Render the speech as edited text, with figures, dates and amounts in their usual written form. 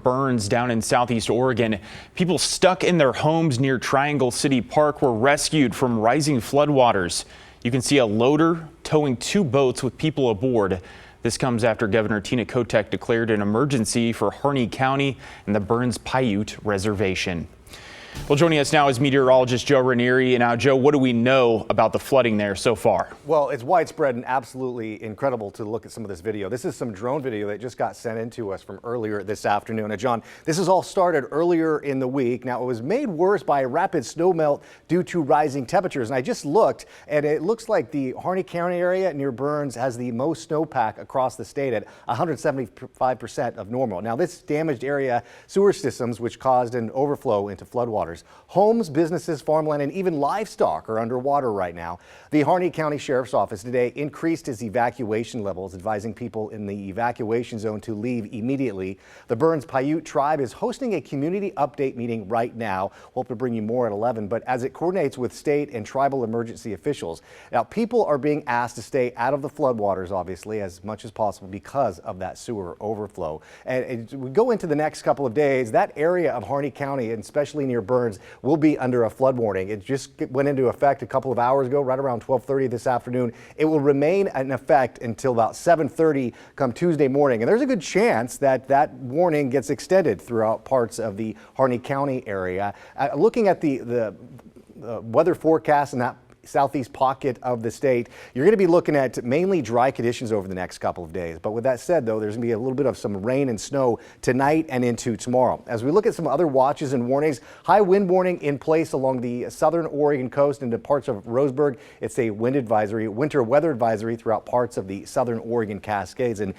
Burns down in southeast Oregon. People stuck in their homes near Triangle City Park were rescued from rising floodwaters. You can see a loader towing two boats with people aboard. This comes after Governor Tina Kotek declared an emergency for Harney County and the Burns Paiute Reservation. Well, joining us now is meteorologist Joe Ranieri. Now, Joe, what do we know about the flooding there so far? Well, it's widespread and absolutely incredible to look at some of this video. This is some drone video that just got sent in to us from earlier this afternoon. Now, John, this has all started earlier in the week. Now, it was made worse by a rapid snowmelt due to rising temperatures. And I just looked, and it looks like the Harney County area near Burns has the most snowpack across the state at 175% of normal. Now, this damaged area sewer systems, which caused an overflow into floodwaters. Homes, businesses, farmland, and even livestock are underwater right now. The Harney County Sheriff's Office today increased its evacuation levels, advising people in the evacuation zone to leave immediately. The Burns Paiute tribe is hosting a community update meeting right now. We'll hope to bring you more at 11, but as it coordinates with state and tribal emergency officials. Now, people are being asked to stay out of the floodwaters, obviously, as much as possible because of that sewer overflow. And as we go into the next couple of days, that area of Harney County, and especially near Burns, will be under a flood warning. It just went into effect a couple of hours ago, right around 12:30 this afternoon. It will remain in effect until about 7:30 come Tuesday morning. And there's a good chance that that warning gets extended throughout parts of the Harney County area. Looking at the weather forecast in that southeast pocket of the state, you're going to be looking at mainly dry conditions over the next couple of days. But with that said, though, there's going to be a little bit of some rain and snow tonight and into tomorrow. As we look at some other watches and warnings, high wind warning in place along the southern Oregon coast into parts of Roseburg. It's a wind advisory, winter weather advisory throughout parts of the southern Oregon Cascades. And